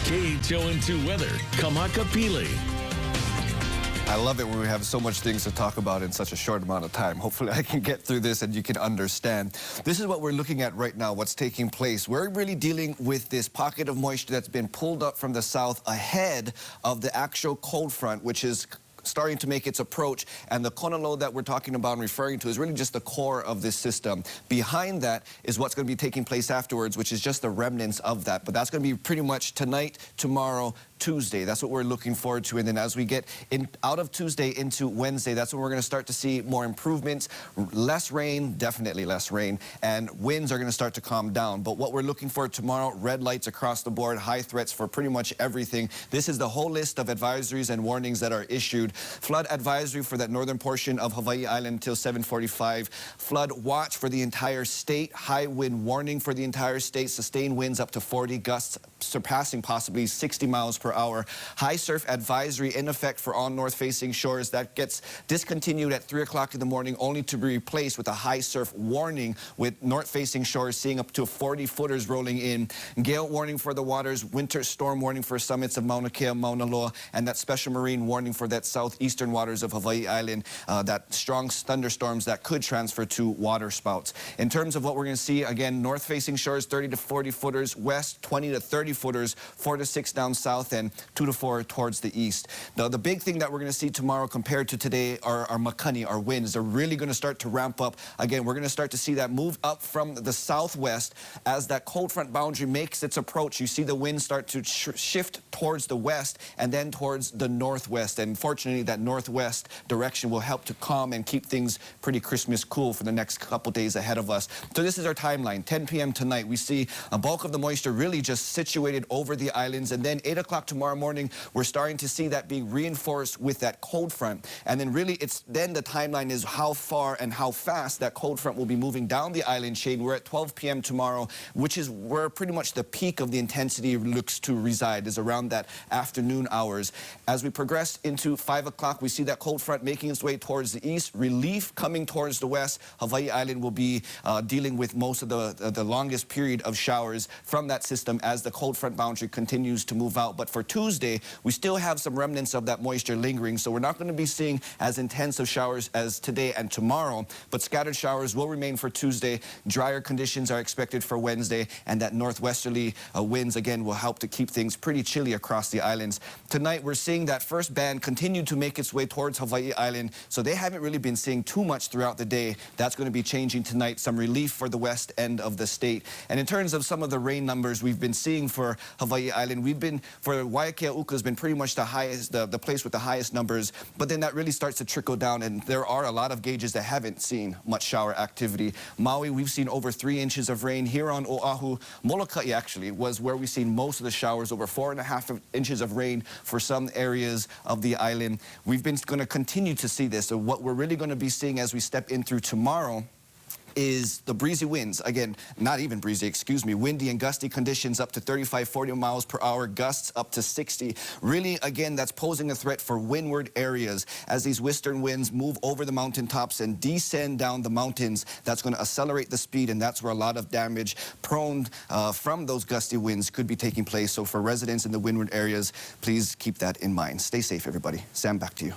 KHON2 weather, Kamaka Pili. I love it when we have so much things to talk about in such a short amount of time. Hopefully I can get through this and you can understand. This is what we're looking at right now, what's taking place. We're really dealing with this pocket of moisture that's been pulled up from the south ahead of the actual cold front, which is starting to make its approach, and the Kona low that we're talking about and referring to is really just the core of this system. Behind that is what's going to be taking place afterwards, which is just the remnants of that. But that's going to be pretty much tonight, tomorrow, Tuesday. That's what we're looking forward to. And then as we get out of Tuesday into Wednesday, that's when we're going to start to see more improvements. Less rain, definitely less rain, and winds are going to start to calm down. But what we're looking for tomorrow, red lights across the board, high threats for pretty much everything. This is the whole list of advisories and warnings that are issued. Flood advisory for that northern portion of Hawaii Island until 7:45. Flood watch for the entire state. High wind warning for the entire state. Sustained winds up to 40 gusts, surpassing possibly 60 miles per hour. High surf advisory in effect for all north-facing shores. That gets discontinued at 3 o'clock in the morning, only to be replaced with a high surf warning with north-facing shores seeing up to 40 footers rolling in. Gale warning for the waters. Winter storm warning for summits of Mauna Kea, Mauna Loa, and that special marine warning for that southeastern waters of Hawaii Island. That strong thunderstorms that could transfer to water spouts. In terms of what we're going to see, again, north-facing shores 30 to 40 footers, west 20 to 30 footers, 4 to 6 down south, and 2 to 4 towards the east. Now, the big thing that we're going to see tomorrow compared to today are our makani, our winds. They're really going to start to ramp up. Again, we're going to start to see that move up from the southwest as that cold front boundary makes its approach. You see the winds start to shift towards the west and then towards the northwest. And fortunately, that northwest direction will help to calm and keep things pretty Christmas cool for the next couple days ahead of us. So this is our timeline. 10 p.m. tonight, we see a bulk of the moisture really just situated over the islands, and then 8 o'clock tomorrow morning, we're starting to see that being reinforced with that cold front. And then really then the timeline is how far and how fast that cold front will be moving down the island chain. We're at 12 p.m. tomorrow, which is where pretty much the peak of the intensity looks to reside, is around that afternoon hours. As we progress into 5 o'clock, we see that cold front making its way towards the east, relief coming towards the west. Hawaii Island will be dealing with most of the longest period of showers from that system as the cold front boundary continues to move out. But for Tuesday, we still have some remnants of that moisture lingering, so we're not going to be seeing as intense of showers as today and tomorrow, but scattered showers will remain for Tuesday. Drier conditions are expected for Wednesday, and that northwesterly winds again will help to keep things pretty chilly across the islands. Tonight, we're seeing that first band continue to make its way towards Hawaii Island, so they haven't really been seeing too much throughout the day. That's going to be changing tonight. Some relief for the west end of the state. And in terms of some of the rain numbers we've been seeing for Hawaii Island, for Waiakea Uka has been pretty much the highest, the place with the highest numbers, but then that really starts to trickle down, and there are a lot of gauges that haven't seen much shower activity. Maui, we've seen over 3 inches of rain. Here on Oahu, Molokai actually was where we've seen most of the showers, over 4.5 inches of rain for some areas of the island. We've been going to continue to see this. So what we're really going to be seeing as we step in through tomorrow is the breezy winds. Again, not even breezy, excuse me, windy and gusty conditions up to 35, 40 miles per hour, gusts up to 60. Really, again, that's posing a threat for windward areas. As these western winds move over the mountaintops and descend down the mountains, that's going to accelerate the speed, and that's where a lot of damage prone from those gusty winds could be taking place. So for residents in the windward areas, please keep that in mind. Stay safe, everybody. Sam, back to you.